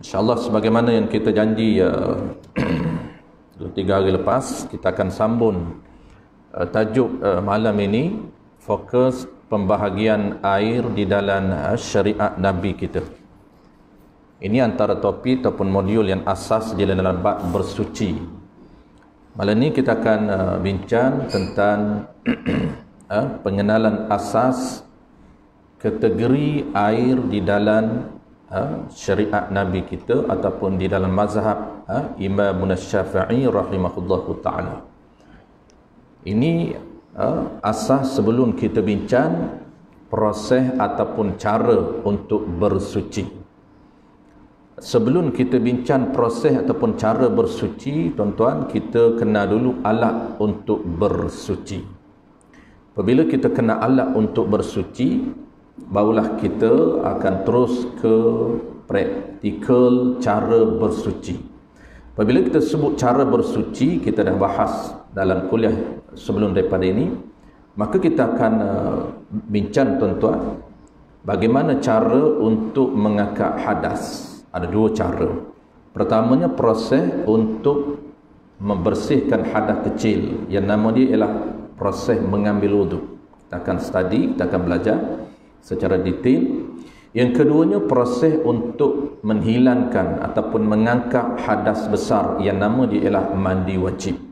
InsyaAllah sebagaimana yang kita janji 3 hari lepas, kita akan sambung tajuk malam ini, fokus pembahagian air di dalam syariat Nabi kita. Ini antara topik ataupun modul yang asas di dalam bab bersuci. Malam ini kita akan bincang tentang pengenalan asas kategori air di dalam syariat Nabi kita ataupun di dalam mazhab Imam Syafi'i rahimahullahu ta'ala. Ini asas sebelum kita bincang proses ataupun cara untuk bersuci. Sebelum kita bincang proses ataupun cara bersuci, tuan-tuan, kita kena dulu alat untuk bersuci. Apabila kita kena alat untuk bersuci, barulah kita akan terus ke praktikal cara bersuci. Apabila kita sebut cara bersuci, kita dah bahas dalam kuliah sebelum daripada ini, maka kita akan bincang, tuan-tuan, bagaimana cara untuk mengangkat hadas. Ada dua cara. Pertamanya, proses untuk membersihkan hadas kecil, yang nama dia ialah proses mengambil wudu. Kita akan study, kita akan belajar secara detail. Yang keduanya, proses untuk menghilangkan ataupun mengangkat hadas besar, yang nama dia ialah mandi wajib.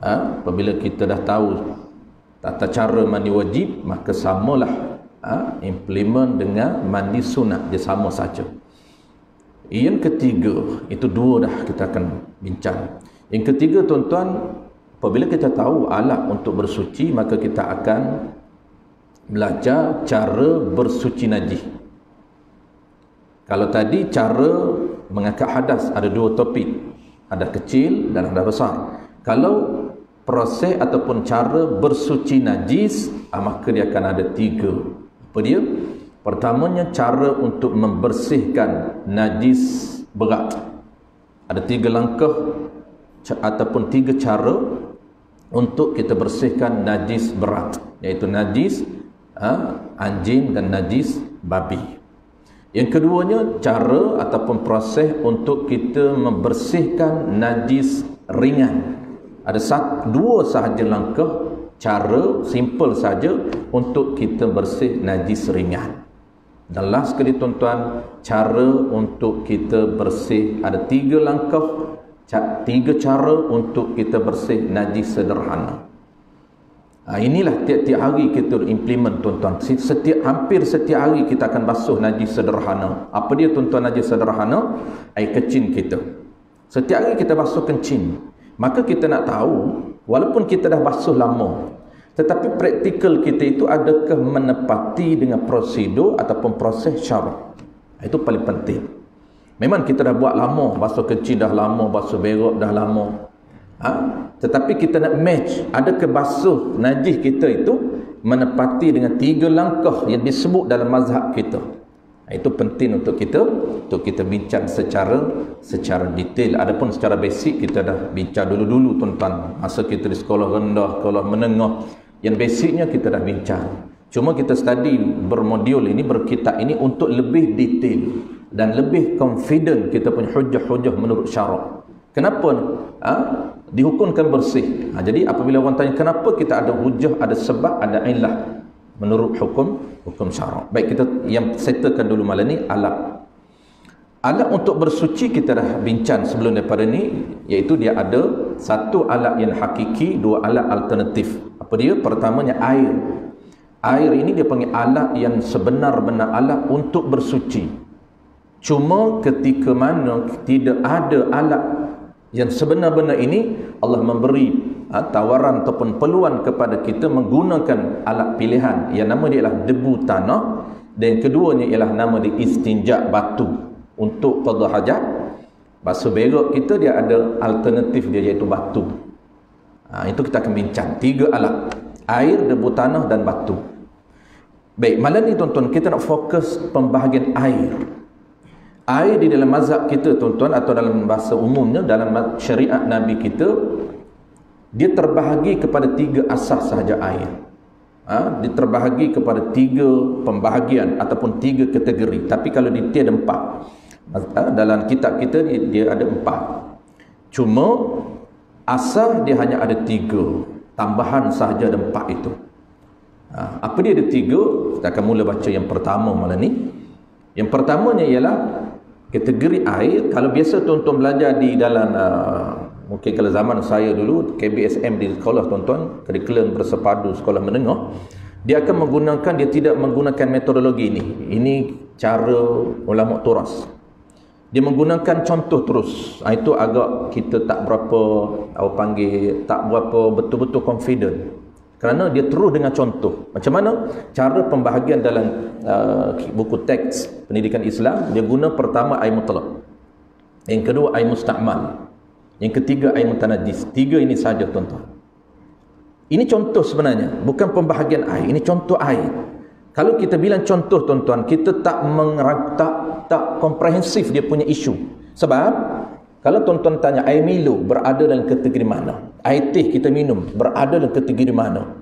Apabila kita dah tahu tata cara mandi wajib, maka samalah implement dengan mandi sunat, dia sama saja. Yang ketiga, itu dua dah kita akan bincang. Yang ketiga, tuan-tuan, apabila kita tahu alat untuk bersuci, maka kita akan belajar cara bersuci najis. Kalau tadi cara mengangkat hadas ada dua topik, hadas kecil dan hadas besar. Kalau proses ataupun cara bersuci najis, maka dia akan ada tiga. Apa dia? Pertamanya, cara untuk membersihkan najis berat. Ada tiga langkah ataupun tiga cara untuk kita bersihkan najis berat, iaitu najis anjing dan najis babi. Yang keduanya, cara ataupun proses untuk kita membersihkan najis ringan. Ada dua sahaja langkah, cara simple saja untuk kita bersih najis ringan. Dan last sekali, tuan-tuan, cara untuk kita bersih, ada tiga langkah, tiga cara untuk kita bersih najis sederhana. Inilah tiap-tiap hari kita implement, tuan-tuan. Hampir setiap hari kita akan basuh najis sederhana. Apa dia, tuan-tuan, najis sederhana? Air kencing kita. Setiap hari kita basuh kencing. Maka kita nak tahu, walaupun kita dah basuh lama, tetapi praktikal kita itu adakah menepati dengan prosedur ataupun proses syarak. Itu paling penting. Memang kita dah buat lama, basuh kencing dah lama, basuh berak dah lama, tetapi kita nak match, adakah basuh najis kita itu menepati dengan tiga langkah yang disebut dalam mazhab kita. Itu penting untuk kita bincang secara detail. Adapun secara basic kita dah bincang dulu-dulu, tuan-tuan, masa kita di sekolah rendah, sekolah menengah. Yang basicnya kita dah bincang. Cuma kita study bermodul ini, berkitab ini untuk lebih detail dan lebih confident kita punya hujah-hujah menurut syarak. Kenapa dihukumkan bersih? Jadi apabila orang tanya kenapa, kita ada hujah, ada sebab, ada illah menurut hukum syarak. Baik, kita yang settlekan dulu malam ni alat untuk bersuci. Kita dah bincang sebelum daripada ni, iaitu dia ada satu alat yang hakiki, dua alat alternatif. Apa dia? Pertamanya air. Air ini dia panggil alat yang sebenar-benar alat untuk bersuci. Cuma ketika mana tidak ada alat yang sebenar-benar ini, Allah memberi tawaran ataupun peluang kepada kita menggunakan alat pilihan yang nama dia ialah debu tanah, dan yang keduanya ialah nama dia istinja batu untuk qada hajat. Basuh berak kita dia ada alternatif dia, iaitu batu. Itu kita akan bincang tiga alat: air, debu tanah dan batu. Baik, malam ni, tuan-tuan, kita nak fokus pembahagian air. Air di dalam mazhab kita, tuan-tuan, atau dalam bahasa umumnya dalam syariat Nabi kita, dia terbahagi kepada tiga asas sahaja air. Dia terbahagi kepada tiga pembahagian ataupun tiga kategori. Tapi kalau detail ada empat. Dalam kitab kita dia ada 4. Cuma asal dia hanya ada 3. Tambahan sahaja ada 4 itu. Apa dia ada 3? Kita akan mula baca yang pertama malam ni. Yang pertamanya ialah kategori air. Kalau biasa tuan-tuan belajar di dalam mungkin kalau zaman saya dulu KBSM di sekolah tuan-tuan, kurikulum bersepadu sekolah menengah, dia akan menggunakan, dia tidak menggunakan metodologi ini. Ini cara ulama turas. Dia menggunakan contoh terus. Itu agak kita tak berapa tak berapa betul-betul confident. Kerana dia terus dengan contoh. Macam mana? Cara pembahagian dalam buku teks pendidikan Islam, dia guna pertama air mutlaq. Yang kedua air musta'mal. Yang ketiga air mutanajis. 3 ini saja tuan-tuan. Ini contoh sebenarnya, bukan pembahagian air. Ini contoh air. Kalau kita bilang contoh tuan-tuan, kita tak komprehensif dia punya isu. Sebab kalau tuan-tuan tanya air Milo berada dalam kategori mana? Air teh kita minum berada dalam kategori mana?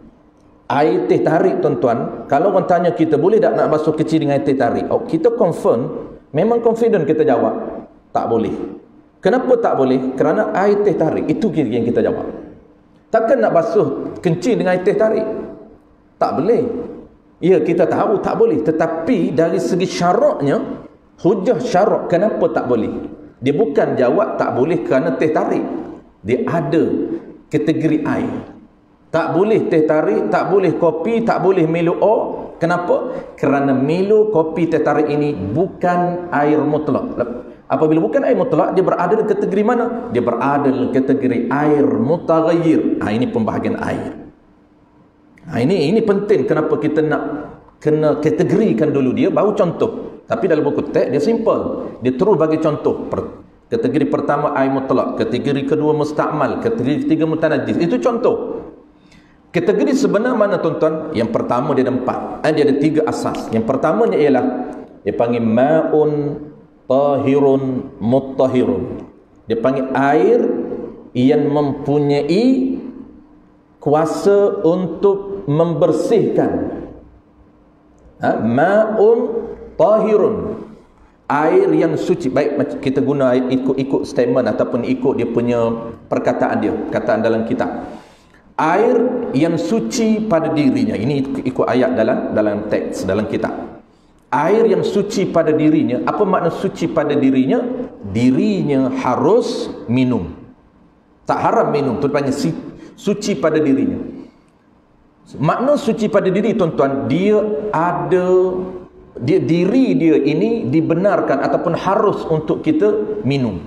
Air teh tarik tuan-tuan, kalau orang tanya kita boleh tak nak basuh kecil dengan air teh tarik? Kita confirm, memang confident kita jawab, tak boleh. Kenapa tak boleh? Kerana air teh tarik, itu yang kita jawab. Takkan nak basuh kencing dengan air teh tarik? Tak boleh. Ya, kita tahu tak boleh, tetapi dari segi syaraknya, hujah syarak kenapa tak boleh? Dia bukan jawab tak boleh kerana teh tarik. Dia ada kategori air. Tak boleh teh tarik, tak boleh kopi, tak boleh Milo O. Kenapa? Kerana Milo, kopi, teh tarik ini bukan air mutlak. Apabila bukan air mutlak, dia berada dalam kategori mana? Dia berada dalam kategori air mutaghayyir. Ini pembahagian air. Ini penting kenapa kita nak kena kategorikan dulu dia, baru contoh. Tapi dalam buku teks dia simple. Dia terus bagi contoh. Kategori pertama air mutlak, kategori kedua musta'mal, kategori ketiga mutanajis. Itu contoh. Kategori sebenar mana tuan-tuan? Yang pertama dia ada 4. Dia ada 3 asas. Yang pertamanya ialah dia panggil ma'un tahirun muttahirun. Dia panggil air yang mempunyai kuasa untuk membersihkan. Ma'un tahirun, air yang suci. Baik, kita guna ikut statement ataupun ikut dia punya perkataan dia, perkataan dalam kitab. Air yang suci pada dirinya. Ini ikut ayat dalam teks dalam kitab. Air yang suci pada dirinya. Apa makna suci pada dirinya? Dirinya harus minum. Tak haram minum, tu panggil suci pada dirinya. Makna suci pada diri tuan-tuan, diri dia ini dibenarkan ataupun harus untuk kita minum.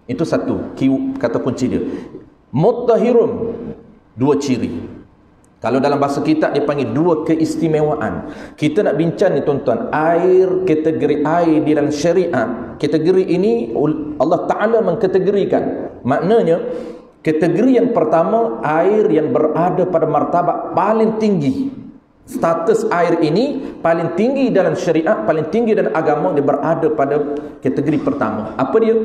Itu satu kata kunci dia. Muttahirun, 2 ciri. Kalau dalam bahasa kitab dia panggil 2 keistimewaan. Kita nak bincang ni tuan-tuan, kategori air di dalam syariat. Kategori ini Allah Ta'ala mengkategorikan. Maknanya kategori yang pertama, air yang berada pada martabat paling tinggi. Status air ini paling tinggi dalam syariat, paling tinggi dalam agama, dia berada pada kategori pertama. Apa dia?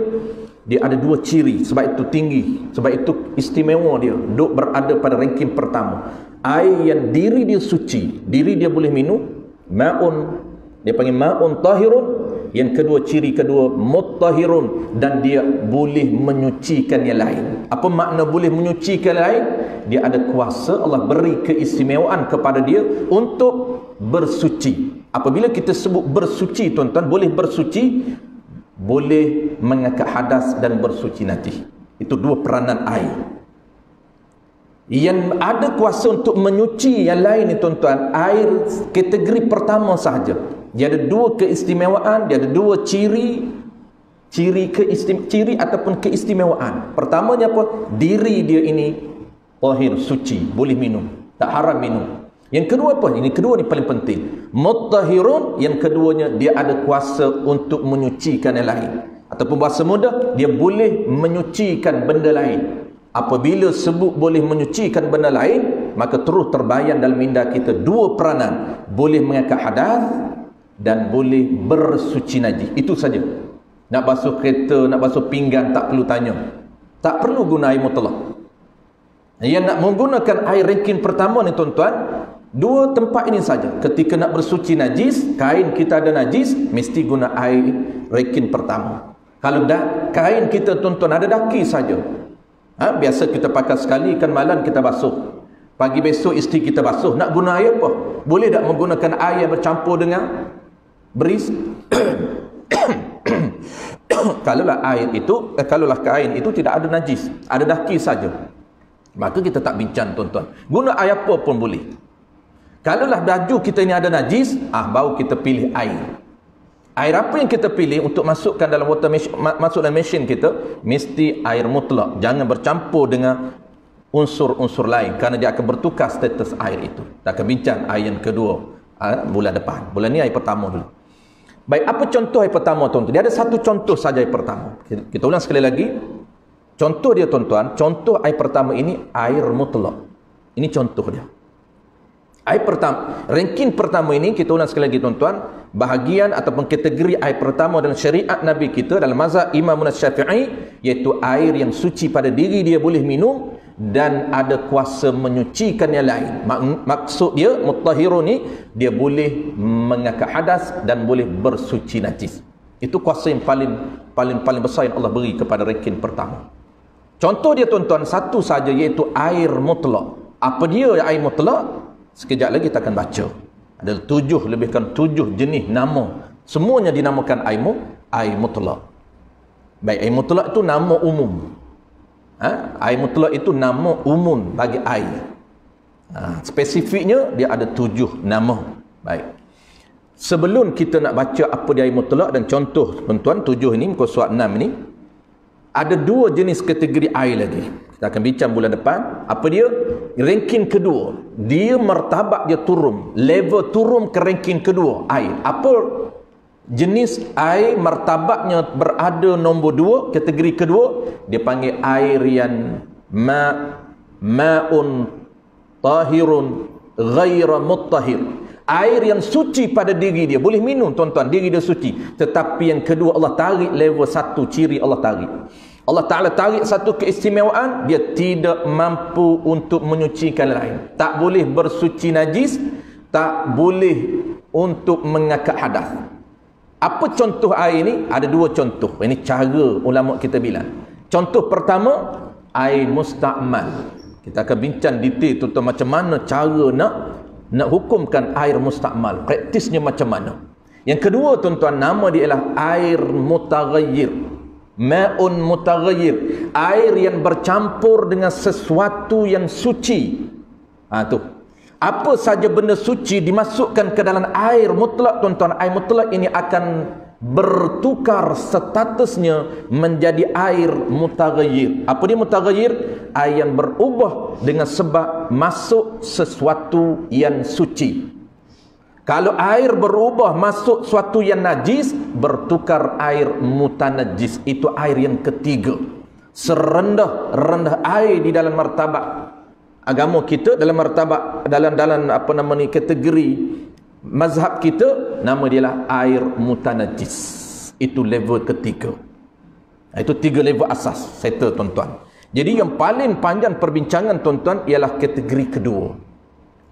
Dia ada 2 ciri, sebab itu tinggi, sebab itu istimewa dia, duk berada pada ranking pertama. Air yang diri dia suci, diri dia boleh minum, ma'un, dia panggil ma'un tahirun. Yang kedua, ciri kedua, muttahirun, dan dia boleh menyucikan yang lain. Apa makna boleh menyucikan yang lain? Dia ada kuasa, Allah beri keistimewaan kepada dia untuk bersuci. Apabila kita sebut bersuci tuan-tuan, boleh bersuci, boleh mengangkat hadas dan bersuci najis. Itu 2 peranan air. Yang ada kuasa untuk menyuci yang lain ni tuan-tuan, air kategori pertama sahaja. Dia ada 2 keistimewaan, dia ada 2 ciri ataupun keistimewaan. Pertamanya apa? Diri dia ini tahir, suci, boleh minum, tak haram minum. Yang kedua apa? Ini kedua ni paling penting. Muttahirun, yang keduanya dia ada kuasa untuk menyucikan yang lain. Ataupun bahasa mudah, dia boleh menyucikan benda lain. Apabila sebut boleh menyucikan benda lain, maka terus terbayang dalam minda kita 2 peranan. Boleh mengangkat hadas dan boleh bersuci najis. Itu saja. Nak basuh kereta, nak basuh pinggan, tak perlu tanya. Tak perlu guna air mutlak. Yang nak menggunakan air ranking pertama ni tuan-tuan, Dua tempat ini saja. Ketika nak bersuci najis, kain kita ada najis, mesti guna air rekin pertama. Kalau dah kain kita tuan-tuan ada daki saja, biasa kita pakai sekali, kan malam kita basuh, pagi besok isteri kita basuh, nak guna air apa? Boleh tak menggunakan air yang bercampur dengan beris? Kalaulah kain itu tidak ada najis, ada daki saja, maka kita tak bincang tuan-tuan, guna air apa pun boleh. Kalaulah baju kita ini ada najis, baru kita pilih air. Air apa yang kita pilih untuk masukkan dalam water machine, masuk dalam mesin kita, mesti air mutlak, jangan bercampur dengan unsur-unsur lain, kerana dia akan bertukar status air itu. Kita akan bincang air yang kedua bulan depan. Bulan ni air pertama dulu. Baik, apa contoh air pertama tuan-tuan? Dia ada satu contoh saja air pertama. Kita ulang sekali lagi. Contoh dia tuan-tuan, contoh air pertama ini air mutlak. Ini contoh dia. Air pertama, ranking pertama ini, kita ulang sekali lagi tuan-tuan, bahagian ataupun kategori air pertama dalam syariat Nabi kita, dalam mazhab Imam Syafi'i, iaitu air yang suci pada diri dia boleh minum dan ada kuasa menyucikan yang lain. Maksud dia mutahhirun ni, dia boleh mengangkat hadas dan boleh bersuci najis. Itu kuasa yang paling besar yang Allah beri kepada ranking pertama. Contoh dia tuan-tuan satu saja, iaitu air mutlak. Apa dia air mutlak? Sekejap lagi kita akan baca. Ada 7 lebihkan 7 jenis nama. Semuanya dinamakan air mutlak. Baik, air mutlak itu nama umum. Air mutlak itu nama umum bagi air. Spesifiknya dia ada 7 nama. Baik. Sebelum kita nak baca apa dia air mutlak dan contoh tuan-tuan 7 ini, muka surat 6 ini, ada 2 jenis kategori air lagi. Kita akan bincang bulan depan. Apa dia? Ranking kedua. Dia martabat dia turun. Level turun ke ranking kedua. Air. Apa jenis air martabatnya berada nombor 2, kategori kedua? Dia panggil air yang ma'un tahirun ghaira muttahir. Air yang suci pada diri dia. Boleh minum tuan-tuan, diri dia suci. Tetapi yang kedua Allah tarik level 1, ciri Allah tarik. Allah Ta'ala tarik satu keistimewaan, dia tidak mampu untuk menyucikan lain. Tak boleh bersuci najis, tak boleh untuk mengangkat hadas. Apa contoh air ini? Ada 2 contoh. Ini cara ulama kita bilang. Contoh pertama, air musta'mal. Kita akan bincang detail tuan-tuan macam mana cara nak hukumkan air musta'mal. Praktisnya macam mana. Yang kedua tuan-tuan, nama dia ialah air mutaghayyir. Ma'un mutaghayyir, air yang bercampur dengan sesuatu yang suci. Tu. Apa saja benda suci dimasukkan ke dalam air mutlak tuan-tuan, air mutlak ini akan bertukar statusnya menjadi air mutaghayyir. Apa dia mutaghayyir? Air yang berubah dengan sebab masuk sesuatu yang suci. Kalau air berubah masuk suatu yang najis, bertukar air mutanajis. Itu air yang ketiga. Serendah-rendah air di dalam martabat agama kita, dalam martabat dalam kategori mazhab kita, nama dia lah air mutanajis. Itu level ketiga. Itu 3 level asas. Settle tuan-tuan. Jadi yang paling panjang perbincangan tuan-tuan ialah kategori kedua.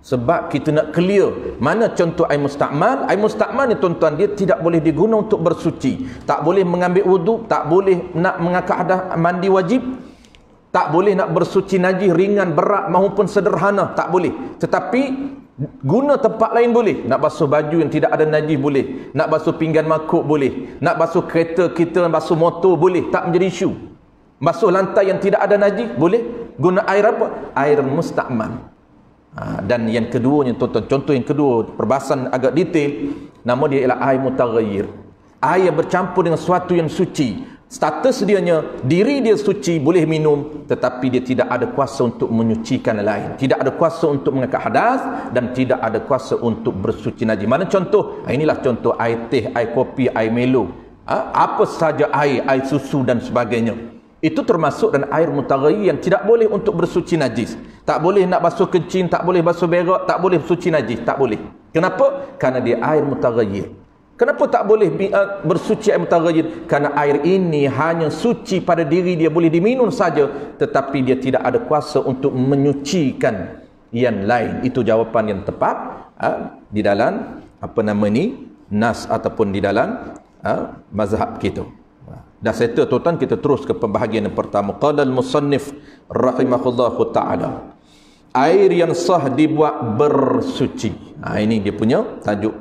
Sebab kita nak clear mana contoh air musta'mal. Air musta'mal ni tuan-tuan, dia tidak boleh diguna untuk bersuci. Tak boleh mengambil wuduk, tak boleh nak mengangkat hadas mandi wajib, tak boleh nak bersuci najis ringan, berat maupun sederhana, tak boleh. Tetapi guna tempat lain boleh. Nak basuh baju yang tidak ada najis boleh. Nak basuh pinggan makuk boleh. Nak basuh kereta kita, basuh motor boleh. Tak menjadi isu. Basuh lantai yang tidak ada najis boleh. Guna air apa? Air musta'mal. Dan yang keduanya tuan-tuan, contoh yang kedua, perbahasan agak detail, nama dia ialah air mutaghayyir. Air yang bercampur dengan sesuatu yang suci. Status dianya, diri dia suci, boleh minum, tetapi dia tidak ada kuasa untuk menyucikan lain. Tidak ada kuasa untuk mengangkat hadas dan tidak ada kuasa untuk bersuci najis. Mana contoh? Inilah contoh air teh, air kopi, air melo. Apa saja air susu dan sebagainya. Itu termasuk dan air mutaghayyir yang tidak boleh untuk bersuci najis. Tak boleh nak basuh kencing, tak boleh basuh berak, tak boleh bersuci najis, tak boleh. Kenapa? Kerana dia air mutaghayyir. Kenapa tak boleh bersuci air mutaghayyir? Kerana air ini hanya suci pada diri dia, boleh diminum saja, tetapi dia tidak ada kuasa untuk menyucikan yang lain. Itu jawapan yang tepat di dalam nas ataupun di dalam mazhab kita. Dah settle tuan-tuan, kita terus ke pembahagian yang pertama. Qala al-musannif rahimahullahu ta'ala, air yang sah dibuat bersuci. Ini dia punya tajuk.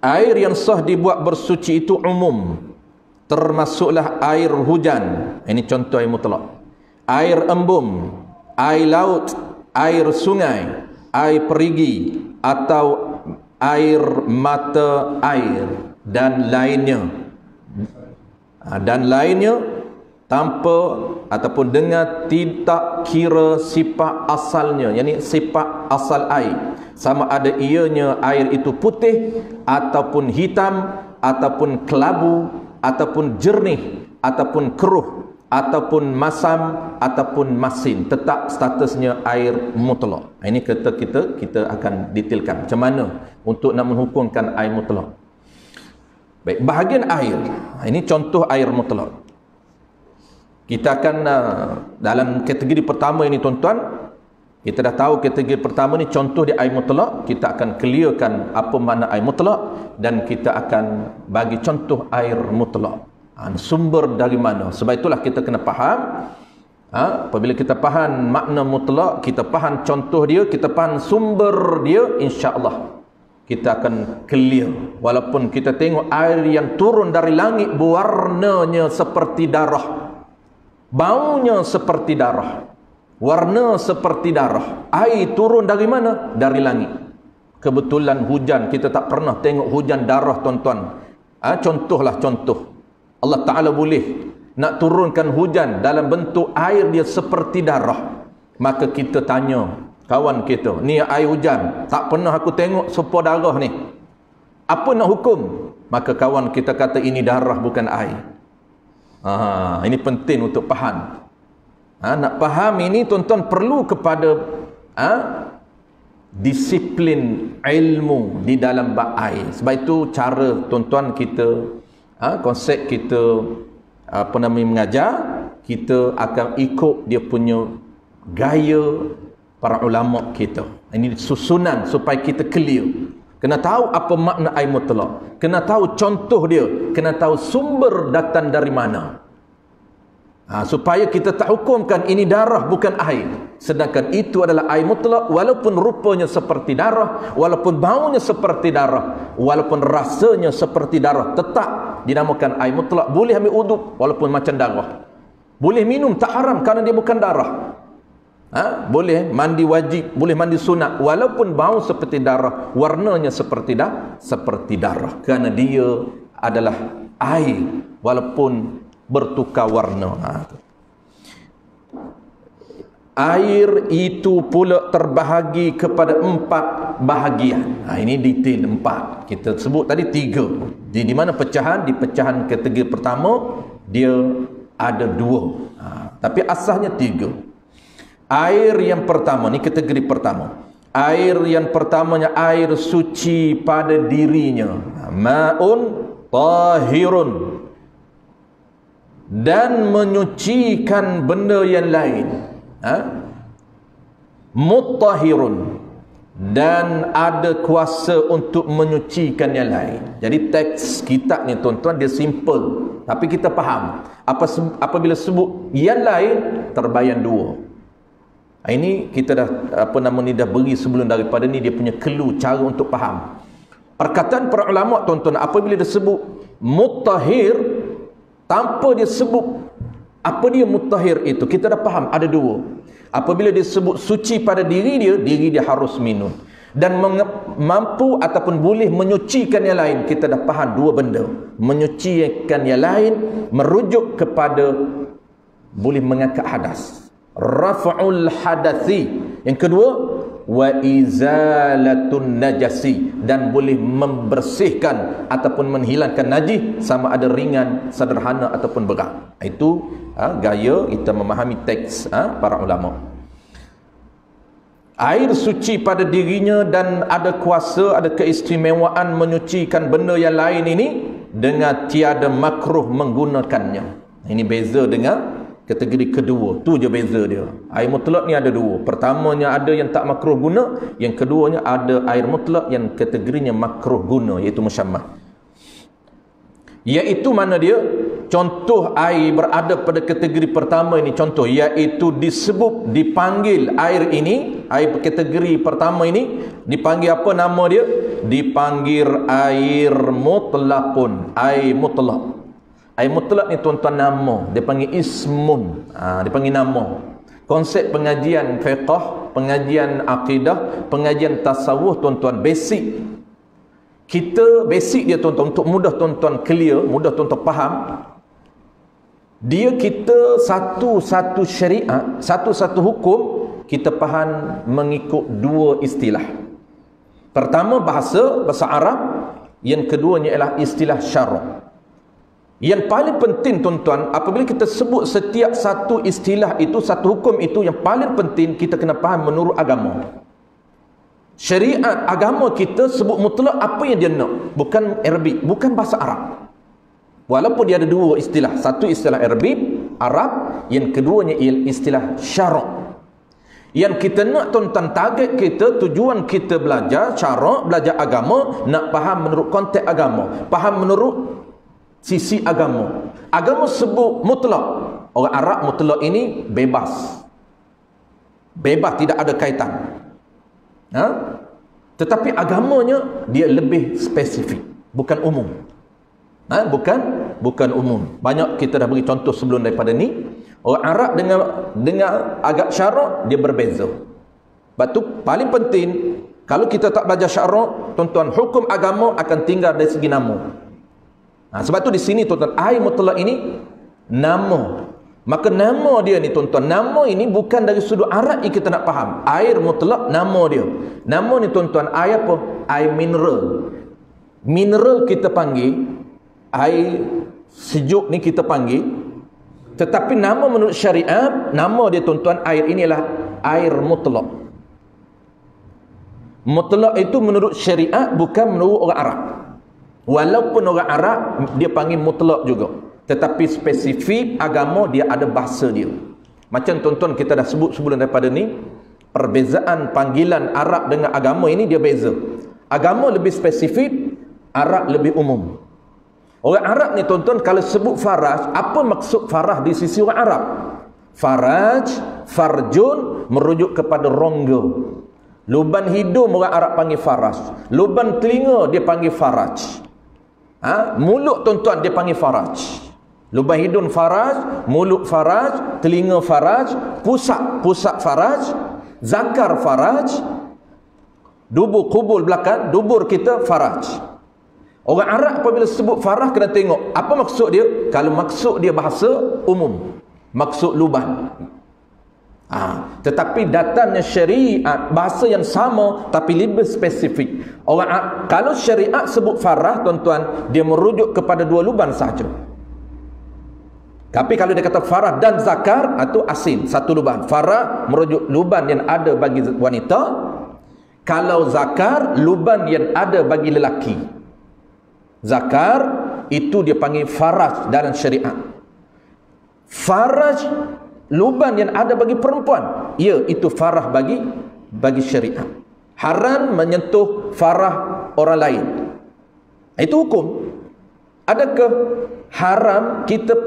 Air yang sah dibuat bersuci itu umum, termasuklah air hujan. Ini contoh air mutlak. Air embun, air laut, air sungai, air perigi, atau air mata air dan lainnya. Dan lainnya tanpa ataupun dengan tidak kira sifat asalnya, yakni sifat asal air, sama ada ianya air itu putih ataupun hitam ataupun kelabu ataupun jernih ataupun keruh ataupun masam ataupun masin, tetap statusnya air mutlak. Ini kita akan detailkan macam mana untuk nak menghukumkan air mutlak. Baik, bahagian air. Ini contoh air mutlak. Kita akan dalam kategori pertama ini tuan-tuan, kita dah tahu kategori pertama ni contoh di air mutlak. Kita akan clearkan apa makna air mutlak dan kita akan bagi contoh air mutlak. Sumber dari mana? Sebab itulah kita kena faham. Apabila kita faham makna mutlak, kita faham contoh dia, kita faham sumber dia, insya-Allah kita akan clear. Walaupun kita tengok air yang turun dari langit berwarnanya seperti darah, baunya seperti darah, warna seperti darah. Air turun dari mana? Dari langit. Kebetulan hujan, kita tak pernah tengok hujan darah tuan-tuan. Contohlah contoh. Allah Ta'ala boleh nak turunkan hujan dalam bentuk air dia seperti darah. Maka kita tanya kawan kita, ni air hujan, tak pernah aku tengok serupa darah ni, apa nak hukum? Maka kawan kita kata ini darah bukan air. Ini penting untuk faham. Nak faham ini tuan-tuan perlu kepada disiplin ilmu di dalam bab air. Sebab itu cara tuan-tuan kita, konsep kita mengajar, kita akan ikut dia punya gaya para ulama kita. Ini susunan supaya kita clear. Kena tahu apa makna air mutlak, kena tahu contoh dia, kena tahu sumber datang dari mana. Supaya kita tak hukumkan ini darah bukan air, sedangkan itu adalah air mutlak, walaupun rupanya seperti darah, walaupun baunya seperti darah, walaupun rasanya seperti darah, tetap dinamakan air mutlak. Boleh ambil uduk walaupun macam darah, boleh minum tak haram kerana dia bukan darah. Boleh mandi wajib, boleh mandi sunat walaupun bau seperti darah, warnanya seperti darah, kerana dia adalah air walaupun bertukar warna. Air itu pula terbahagi kepada 4 bahagian. Ini detail 4. Kita sebut tadi 3. Di mana pecahan? Di pecahan kategori pertama dia ada 2. Tapi asalnya 3. Air yang pertama, ni kategori pertama. Air yang pertamanya air suci pada dirinya. Ma'un tahirun, dan menyucikan benda yang lain. Muttahirun, dan ada kuasa untuk menyucikan yang lain. Jadi teks kitab ni tuan-tuan dia simple, tapi kita faham. Apabila sebut yang lain terbayang 2. Ini kita dah dah beri sebelum daripada ni dia punya clue cara untuk faham. Perkataan para ulama tuan-tuan, apabila dia sebut muttahir tanpa dia sebut apa dia muttahir itu, kita dah faham ada 2. Apabila dia sebut suci pada diri dia harus minum dan mampu ataupun boleh menyucikan yang lain. Kita dah faham 2 benda. Menyucikan yang lain merujuk kepada boleh mengangkat hadas, raf'ul hadathi. Yang kedua, wa izalatun najasi, dan boleh membersihkan ataupun menghilangkan najis, sama ada ringan, sederhana ataupun berat. Itu gaya kita memahami teks para ulama. Air suci pada dirinya dan ada kuasa, ada keistimewaan menyucikan benda yang lain ini dengan tiada makruh menggunakannya. Ini beza dengan Kategori kedua, tu je beza dia. Air mutlak ni ada dua. Pertamanya ada yang tak makruh guna, yang keduanya ada air mutlak yang kategorinya makruh guna, iaitu musyammal. Iaitu mana dia? Contoh air berada pada kategori pertama ini, contoh, iaitu disebut, dipanggil air ini, air kategori pertama ini dipanggil apa nama dia? Dipanggil air mutlaqun, air mutlaq. Air mutlaq ni tuan-tuan nama, dia panggil ismun, dia panggil nama. Konsep pengajian fiqh, pengajian akidah, pengajian tasawuf tuan-tuan, basic. Kita basic dia tuan-tuan, untuk mudah tuan-tuan clear, mudah tuan-tuan faham. Dia kita satu-satu syariat, satu-satu hukum kita faham mengikut dua istilah. Pertama bahasa Arab, yang keduanya ialah istilah syarak. Yang paling penting tuan-tuan, apabila kita sebut setiap satu istilah itu, satu hukum itu, yang paling penting kita kena faham menurut agama. Syariat agama kita sebut mutlak apa yang dia nak, bukan Arabic, bukan bahasa Arab. Walaupun dia ada dua istilah, satu istilah Arabic, Arab, yang keduanya ialah istilah syarak. Yang kita nak tuan-tuan, target kita, tujuan kita belajar syarak, belajar agama, nak faham menurut konteks agama, faham menurut sisi agama. Agama sebut mutlak. Orang Arab mutlak ini bebas. Bebas, tidak ada kaitan. Tetapi agamanya dia lebih spesifik, bukan umum. Bukan umum. Banyak kita dah beri contoh sebelum daripada ni. Orang Arab dengan agak syarak dia berbeza. Sebab tu paling penting, kalau kita tak belajar syarak, tuan-tuan, hukum agama akan tinggal dari segi nama. Sebab tu di sini tuan-tuan, air mutlak ini nama. Maka nama dia ni tuan-tuan, nama ini bukan dari sudut Arab yang kita nak faham. Air mutlak nama dia. Nama ni tuan-tuan, air apa? Air mineral. Mineral kita panggil, air sejuk ni kita panggil. Tetapi nama menurut syariat, nama dia tuan-tuan, air ini adalah air mutlak. Mutlak itu menurut syariat, bukan menurut orang Arab. Walaupun orang Arab dia panggil mutlak juga, tetapi spesifik agama dia ada bahasa dia. Macam tuan-tuan kita dah sebut sebelum daripada ni, perbezaan panggilan Arab dengan agama ini dia beza. Agama lebih spesifik, Arab lebih umum. Orang Arab ni tuan-tuan kalau sebut faraj, apa maksud faraj di sisi orang Arab? Faraj, farjun merujuk kepada rongga. Luban hidung orang Arab panggil faraj. Luban telinga dia panggil faraj. Mulut tuan-tuan dia panggil faraj. Lubang hidung faraj, mulut faraj, telinga faraj, pusat faraj, zakar faraj, dubur kubul belakang, dubur kita faraj. Orang Arab apabila sebut faraj kena tengok apa maksud dia. Kalau maksud dia bahasa umum, maksud luban. Tetapi datangnya syariat, bahasa yang sama tapi lebih spesifik. Kalau syariat sebut farah tuan-tuan, dia merujuk kepada dua luban sahaja. Tapi kalau dia kata farah dan zakar, itu asin, satu luban. Farah merujuk luban yang ada bagi wanita. Kalau zakar, luban yang ada bagi lelaki. Zakar itu dia panggil faraj dalam syariat. Faraj luban yang ada bagi perempuan, ya, itu farah bagi syariat. Haram menyentuh farah orang lain, itu hukum. Adakah haram kita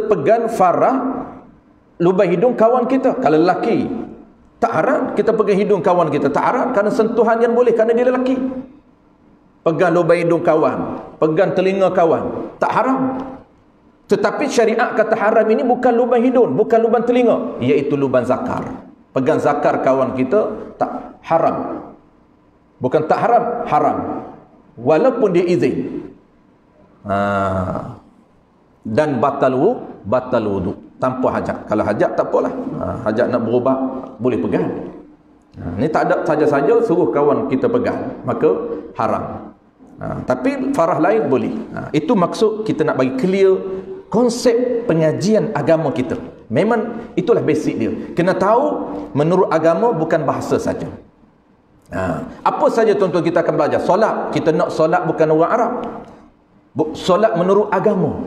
pegang farah lubang hidung kawan kita? Kalau lelaki, tak haram kita pegang hidung kawan kita, tak haram kerana sentuhan yang boleh kerana dia lelaki. Pegang lubang hidung kawan, pegang telinga kawan, tak haram. Tetapi syariat kata haram ini bukan lubang hidung, bukan lubang telinga, iaitu lubang zakar. Pegang zakar kawan kita tak haram. Bukan tak haram, haram. Walaupun dia izin. Dan batal wudu tanpa hajat. Kalau hajat tak apalah. Hajat nak berubah boleh pegang. Ni tak ada, saja-saja suruh kawan kita pegang, maka haram. Tapi farah lain boleh. Itu maksud kita nak bagi clear konsep pengajian agama kita. Memang itulah basic dia. Kena tahu menurut agama bukan bahasa saja. Apa saja tuan-tuan kita akan belajar. Solat, kita nak solat bukan orang Arab. Solat menurut agama.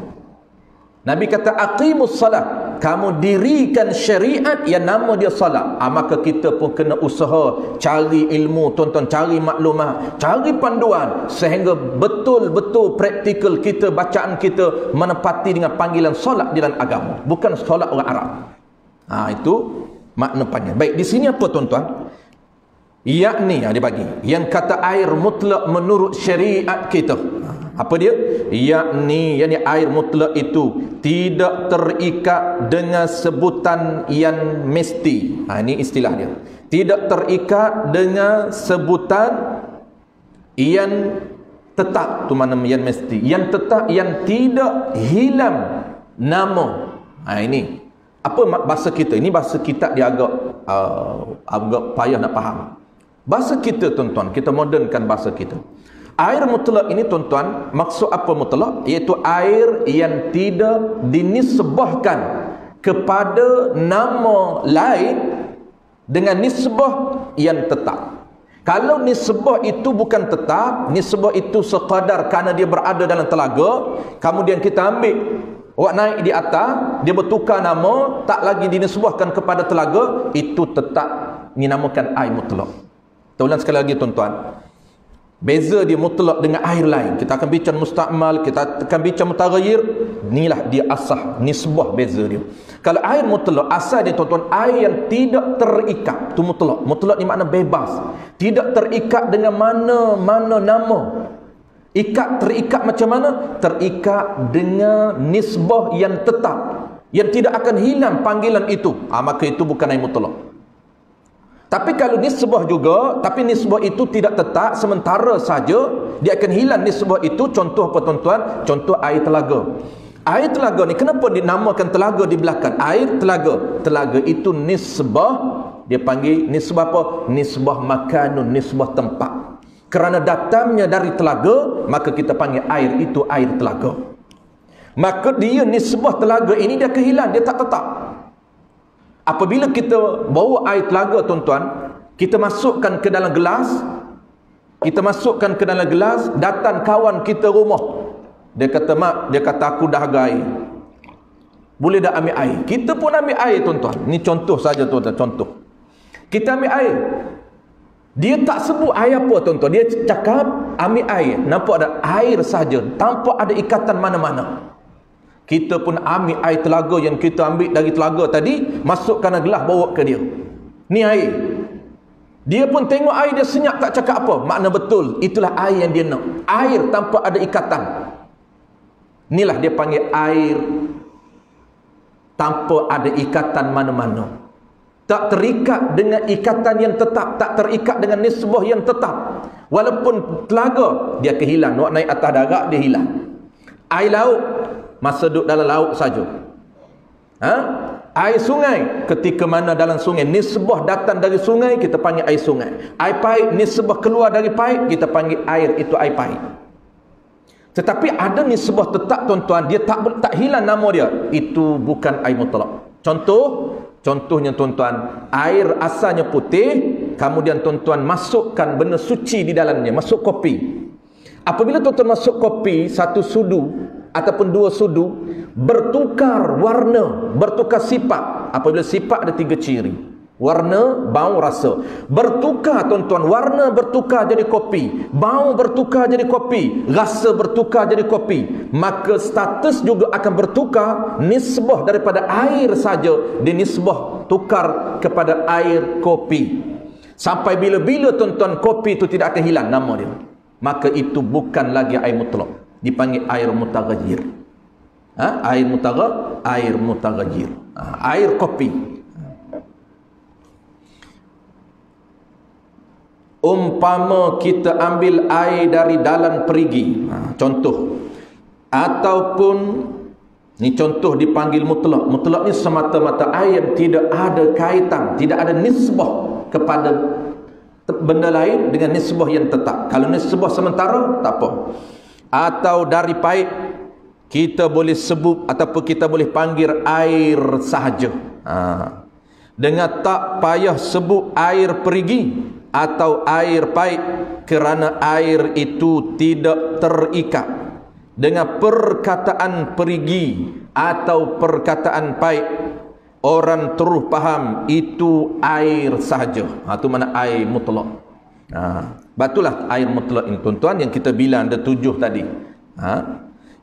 Nabi kata aqimus salat. kamu dirikan syariat yang nama dia solat, maka kita pun kena usaha cari ilmu, tuan-tuan, cari maklumat, cari panduan sehingga betul-betul praktikal kita, bacaan kita menepati dengan panggilan solat di dalam agama, bukan solat orang Arab. Itu makna panjang. Baik, di sini apa tuan-tuan? Yakni dia bagi yang kata air mutlak menurut syariat kita. Apa dia? Yakni air mutlak itu tidak terikat dengan sebutan yang mesti. Ini istilah dia. Tidak terikat dengan sebutan yang tetap. Tu mana yang mesti? Yang tetap, yang tidak hilang nama. Ini apa bahasa kita? Ini bahasa kita dia agak payah nak faham. Bahasa kita tuan-tuan, kita modernkan bahasa kita. Air mutlak ini tuan-tuan, maksud apa mutlak? Iaitu air yang tidak dinisbahkan kepada nama lain dengan nisbah yang tetap. Kalau nisbah itu bukan tetap, nisbah itu sekadar kerana dia berada dalam telaga, kemudian kita ambil, awak naik di atas, dia bertukar nama, tak lagi dinisbahkan kepada telaga, itu tetap dinamakan air mutlak. Kita ulang sekali lagi tuan-tuan. Beza dia mutlak dengan air lain. Kita akan bincang mustakmal, kita akan bincang mutaghayyir. Inilah dia asah, nisbah beza dia. Kalau air mutlak, asal dia tuan-tuan, air yang tidak terikat. Itu mutlak. Mutlak ni makna bebas. Tidak terikat dengan mana-mana nama. Terikat macam mana? Terikat dengan nisbah yang tetap, yang tidak akan hilang panggilan itu. Maka itu bukan air mutlak. Tapi kalau nisbah juga, tapi nisbah itu tidak tetap, sementara saja, dia akan hilang nisbah itu. Contoh apa tuan-tuan? Contoh air telaga. Air telaga ni kenapa dinamakan telaga di belakang? Air telaga. Telaga itu nisbah, dia panggil nisbah apa? Nisbah makanun, nisbah tempat. Kerana datangnya dari telaga, maka kita panggil air itu air telaga. Maka dia nisbah telaga ini dia kehilang, dia tak tetap. Apabila kita bawa air telaga tuan-tuan, kita masukkan ke dalam gelas, datang kawan kita rumah, dia kata, mak, dia kata aku dah ada air, boleh dah ambil air. Kita pun ambil air tuan-tuan. Ni contoh saja tuan-tuan, contoh. Kita ambil air, dia tak sebut air apa tuan-tuan, dia cakap ambil air. Nampak ada air saja, tanpa ada ikatan mana-mana. Kita pun ambil air telaga yang kita ambil dari telaga tadi, masukkan gelas, bawa ke dia. Ni air. Dia pun tengok air, dia senyap, tak cakap apa. Makna betul, itulah air yang dia nak. Air tanpa ada ikatan. Inilah dia panggil air tanpa ada ikatan mana-mana. Tak terikat dengan ikatan yang tetap, tak terikat dengan nisbah yang tetap. Walaupun telaga, dia kehilang. Nak naik atas darat, dia hilang. Air laut, masa duduk dalam laut saja. Air sungai, ketika mana dalam sungai, nisbah datang dari sungai, kita panggil air sungai. Air paip, nisbah keluar dari paip, kita panggil air itu air paip. Tetapi ada nisbah tetap tuan-tuan, dia tak hilang nama dia, itu bukan air mutlak. Contohnya tuan-tuan, air asalnya putih, kemudian tuan-tuan masukkan benda suci di dalamnya, masuk kopi. Apabila tuan-tuan masuk kopi, satu sudu ataupun dua sudu, bertukar warna, bertukar sifat. Apabila sifat ada 3 ciri: warna, bau, rasa. Bertukar tuan-tuan, warna bertukar jadi kopi, bau bertukar jadi kopi, rasa bertukar jadi kopi. Maka status juga akan bertukar, nisbah daripada air saja dinisbah tukar kepada air kopi. Sampai bila-bila tuan-tuan kopi itu tidak akan hilang nama dia. Maka itu bukan lagi air mutlak, dipanggil air mutaghayyir. Air mutaghayyir. Air kopi. Umpama kita ambil air dari dalam perigi, contoh, ataupun ni contoh dipanggil mutlak. Mutlak ni semata-mata air yang tidak ada kaitan, tidak ada nisbah kepada benda lain dengan nisbah yang tetap. Kalau nisbah sementara, tak apa. Atau dari paip, kita boleh sebut ataupun kita boleh panggil air sahaja. Dengan tak payah sebut air perigi atau air paip, kerana air itu tidak terikat dengan perkataan perigi atau perkataan paip. orang terus faham itu air sahaja. Itu mana air mutlak. Batulah air mutlak ini tuan-tuan yang kita bilang ada 7 tadi.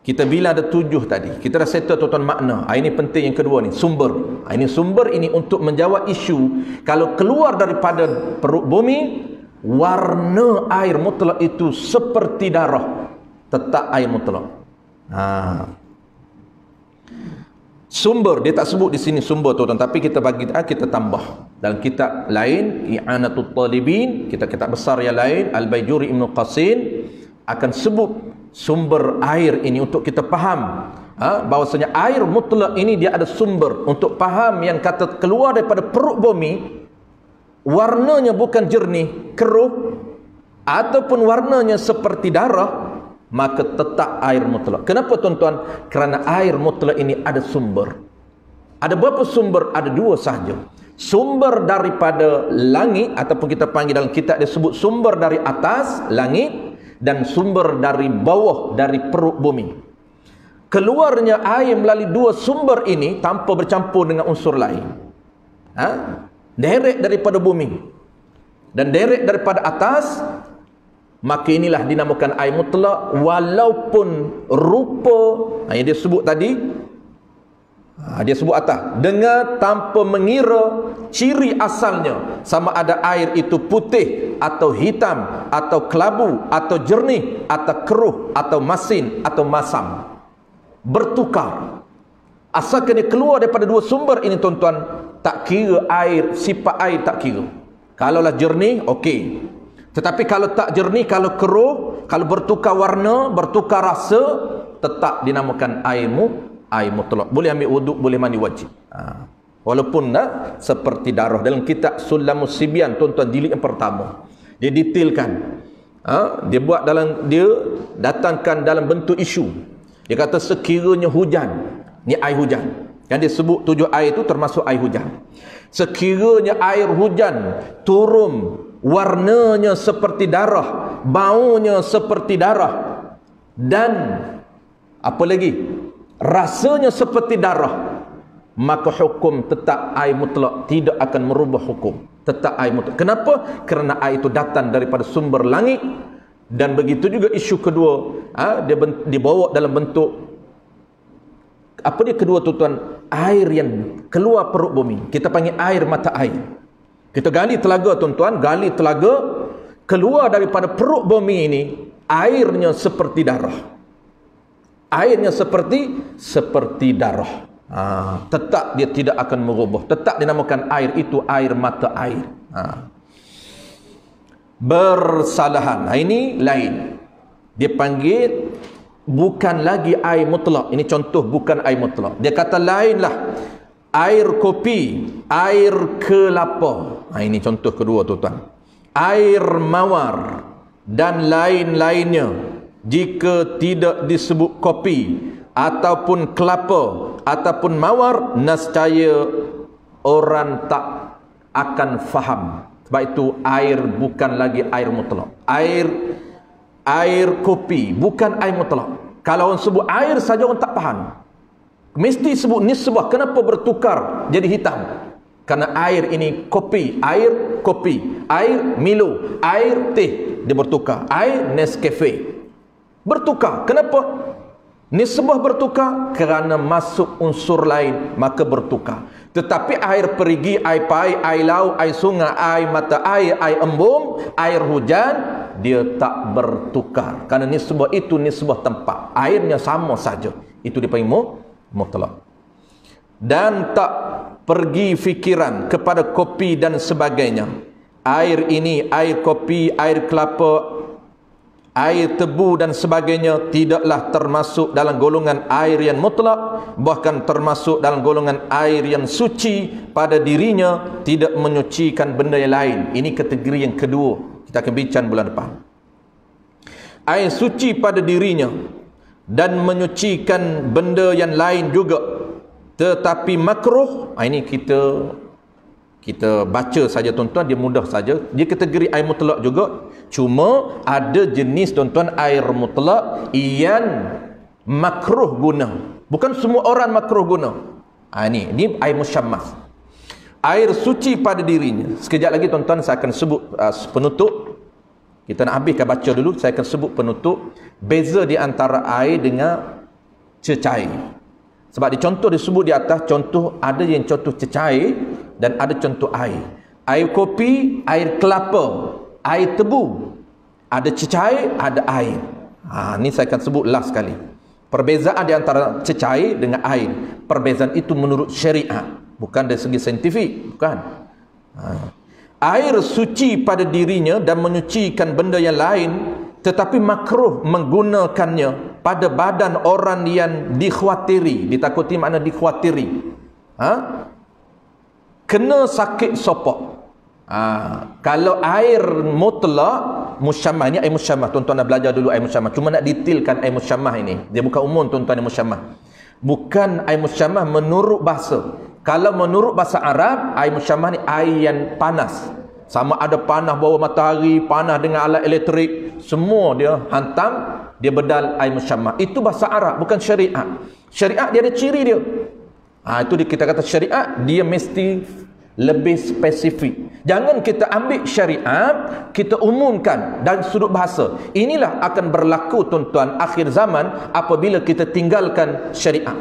Kita bilang ada 7 tadi. Kita dah settle tuan-tuan makna. Ini penting yang kedua ni, sumber. Ini sumber ini untuk menjawab isu kalau keluar daripada perut bumi, warna air mutlak itu seperti darah, tetap air mutlak. Sumber dia tak sebut di sini sumber tuan-tuan, tapi kita bagi kita tambah dalam kitab lain, I'anatul Talibin, kitab besar yang lain, Al-Baijuri Ibn Qasin akan sebut sumber air ini untuk kita faham bahawasanya air mutlak ini dia ada sumber untuk faham yang kata keluar daripada perut bumi, warnanya bukan jernih, keruh ataupun warnanya seperti darah, maka tetap air mutlak. Kenapa tuan-tuan? Kerana air mutlak ini ada sumber. Ada berapa sumber? Ada 2 sahaja. Sumber daripada langit, ataupun kita panggil dalam kitab dia sebut sumber dari atas langit, dan sumber dari bawah, dari perut bumi. Keluarnya air melalui 2 sumber ini tanpa bercampur dengan unsur lain. Direct daripada bumi dan direct daripada atas, maka inilah dinamakan air mutlak, walaupun rupa yang dia sebut tadi, dia sebut atas, dengan tanpa mengira ciri asalnya, sama ada air itu putih atau hitam atau kelabu atau jernih atau keruh atau masin atau masam, bertukar. Asalkan dia keluar daripada 2 sumber ini tuan-tuan, tak kira air, sifat air tak kira. Kalaulah jernih, okey. Tetapi kalau tak jernih, kalau keruh, kalau bertukar warna, bertukar rasa, tetap dinamakan air mutlak. Boleh ambil wuduk, boleh mandi wajib. Walaupun seperti darah. Dalam kitab Sulamus Sibyan tuan-tuan, jilid yang pertama, dia detailkan. Dia buat dalam, dia datangkan dalam bentuk isu. Dia kata sekiranya hujan, ni air hujan. Kan dia sebut 7 air itu termasuk air hujan. Sekiranya air hujan turun, warnanya seperti darah, baunya seperti darah, dan apa lagi, rasanya seperti darah, maka hukum tetap air mutlak, tidak akan merubah hukum, tetap air mutlak. Kenapa? Kerana air itu datang daripada sumber langit. Dan begitu juga isu kedua, dia dibawa dalam bentuk apa dia kedua tuan-tuan? Air yang keluar perut bumi, kita panggil air mata air. Kita gali telaga tuan-tuan, gali telaga, keluar daripada perut bumi ini, airnya seperti darah. Airnya seperti darah. Tetap dia tidak akan merubah, tetap dinamakan air itu air mata air. Bersalahan, ini lain. Dia panggil bukan lagi air mutlak. Ini contoh bukan air mutlak. Dia kata lainlah, air kopi, air kelapa. Ini contoh kedua tuan-tuan. Air mawar dan lain-lainnya, jika tidak disebut kopi ataupun kelapa ataupun mawar, nescaya orang tak akan faham. Sebab itu air bukan lagi air mutlak. Air kopi bukan air mutlak. Kalau orang sebut air saja orang tak faham. Mesti sebut nisbah. Kenapa bertukar jadi hitam? Karena air ini kopi, air kopi, air Milo, air teh, dia bertukar. Air Nescafe bertukar. Kenapa? Nisbah bertukar kerana masuk unsur lain, maka bertukar. Tetapi air perigi, air pai, air laut, air sungai, air mata air, air embun, air hujan, dia tak bertukar. Kerana nisbah itu nisbah tempat. Airnya sama saja. Itu dipanggil mutlak. Dan tak pergi fikiran kepada kopi dan sebagainya. Air ini, air kopi, air kelapa, air tebu dan sebagainya tidaklah termasuk dalam golongan air yang mutlak, bahkan termasuk dalam golongan air yang suci pada dirinya, tidak menyucikan benda yang lain. Ini kategori yang kedua, kita akan bincang bulan depan. Air suci pada dirinya dan menyucikan benda yang lain juga, tetapi makruh. Ini kita baca saja tuan-tuan, dia mudah saja. Dia kategori air mutlak juga. Cuma ada jenis tuan-tuan air mutlak yang makruh guna. Bukan semua orang makruh guna. Ini air musyammah, air suci pada dirinya. Sekejap lagi tuan-tuan saya akan sebut penutup. Kita nak habiskan baca dulu, saya akan sebut penutup beza di antara air dengan cecair. Sebab di contoh disebut di atas, contoh ada yang contoh cecair dan ada contoh air. Air kopi, air kelapa, air tebu, ada cecair, ada air. Ni saya akan sebut last sekali. Perbezaan di antara cecair dengan air. Perbezaan itu menurut syariat, bukan dari segi saintifik, bukan. Air suci pada dirinya dan menyucikan benda yang lain, tetapi makruh menggunakannya pada badan orang yang dikhawatiri. Ditakuti makna dikhawatiri. Kena sakit sopok. Kalau air mutlak musyammah, ini air musyammah, tuan-tuan dah belajar dulu air musyammah. Cuma nak detailkan air musyammah ini. Dia bukan umum tuan-tuan air musyammah. Bukan air musyammah menurut bahasa. Kalau menurut bahasa Arab, air musyammah ni air yang panas. Sama ada panas bawah matahari, panas dengan alat elektrik, semua dia hantam, dia bedal air musyammah. Itu bahasa Arab, bukan syariat. Syariat dia ada ciri dia. Itu kita kata syariat, dia mesti lebih spesifik. Jangan kita ambil syariat, kita umumkan dari sudut bahasa. Inilah akan berlaku tuan-tuan akhir zaman apabila kita tinggalkan syariat.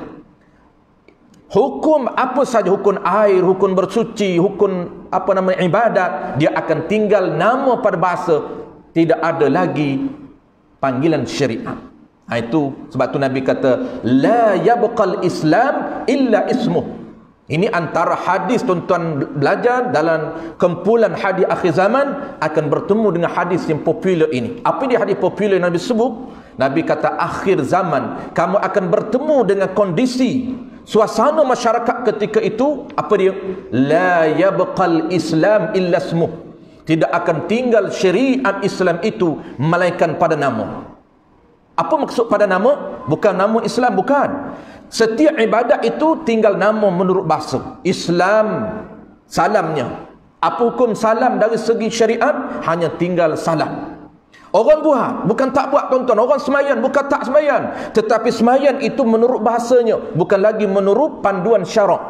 Hukum apa saja, hukum air, hukum bersuci, hukum ibadat, dia akan tinggal nama pada bahasa, tidak ada lagi panggilan syariat. Itu sebab tu Nabi kata la yabqal Islam illa ismuh. Ini antara hadis tuan-tuan belajar dalam kumpulan hadis akhir zaman akan bertemu dengan hadis yang popular ini. Apa dia hadis popular yang Nabi sebut? Nabi kata akhir zaman kamu akan bertemu dengan kondisi suasana masyarakat ketika itu, apa dia? La yabqal Islam illa ismuh. Tidak akan tinggal syariat Islam itu melainkan pada nama. Apa maksud pada nama? Bukan nama Islam, bukan. Setiap ibadat itu tinggal nama menurut bahasa. Islam, salamnya. Apa hukum salam dari segi syariat? Hanya tinggal salam. Orang buat, bukan tak buat tuan-tuan. Orang semayan, bukan tak semayan. Tetapi semayan itu menurut bahasanya, bukan lagi menurut panduan syarak.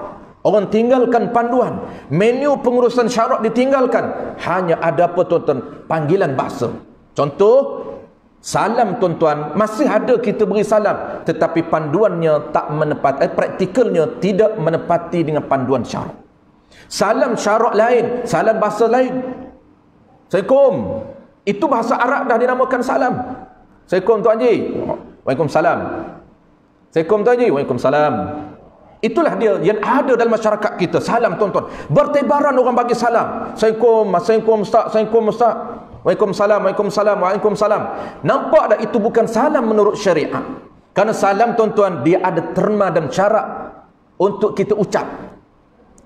Orang tinggalkan panduan. Menu pengurusan syarak ditinggalkan. Hanya ada apa tuan-tuan? Panggilan bahasa. Contoh, salam tuan-tuan, masih ada kita beri salam, tetapi panduannya tak menepati, praktikalnya tidak menepati dengan panduan syarak. Salam syarak lain, salam bahasa lain. Assalamualaikum, itu bahasa Arab dah dinamakan salam. Assalamualaikum Tuan Haji. Waalaikumsalam. Assalamualaikum Tuan Haji. Waalaikumsalam. Itulah dia yang ada dalam masyarakat kita. Salam tuan-tuan, bertebaran orang bagi salam. Assalamualaikum, Assalamualaikum Ustaz, Assalamualaikum Ustaz. Waalaikumsalam, Waalaikumsalam, Waalaikumsalam. Nampak tak itu bukan salam menurut syariat? Karena salam tuan-tuan, dia ada terma dan syarat untuk kita ucap.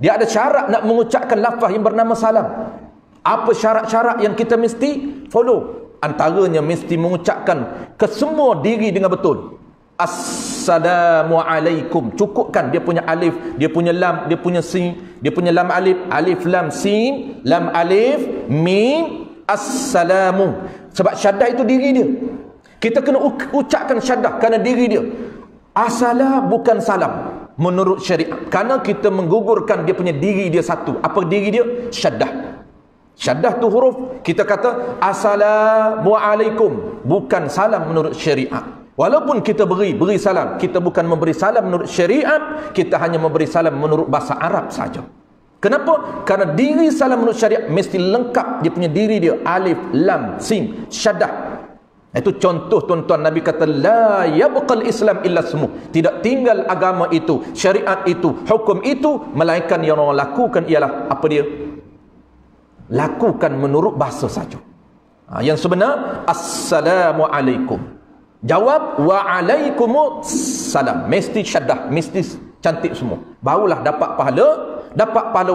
Dia ada syarat nak mengucapkan lafaz yang bernama salam. Apa syarat-syarat yang kita mesti follow? Antaranya mesti mengucapkan ke semua diri dengan betul. Assalamualaikum. Cukupkan dia punya alif, dia punya lam, dia punya sin, dia punya lam alif, alif lam sin, lam alif mim, assalamu. Sebab syaddah itu diri dia. Kita kena ucapkan syaddah kerana diri dia. Asalah bukan salam menurut syariat. Kerana kita menggugurkan dia punya diri dia satu. Apa diri dia? Syaddah. Syaddah tu huruf. Kita kata assalamualaikum, bukan salam menurut syariat. Walaupun kita beri salam, kita bukan memberi salam menurut syariat, kita hanya memberi salam menurut bahasa Arab saja. Kenapa? Karena diri salam menurut syariat mesti lengkap dia punya diri dia, alif, lam, sin, syaddah. Itu contoh tuan-tuan, Nabi kata la yabqal Islam illa ismuh. Tidak tinggal agama itu, syariat itu, hukum itu, melainkan yang orang lakukan ialah apa dia? Lakukan menurut bahasa saja. Yang sebenar assalamualaikum. Jawab waalaikumsalam. Mesti syaddah, mesti cantik semua. Barulah dapat pahala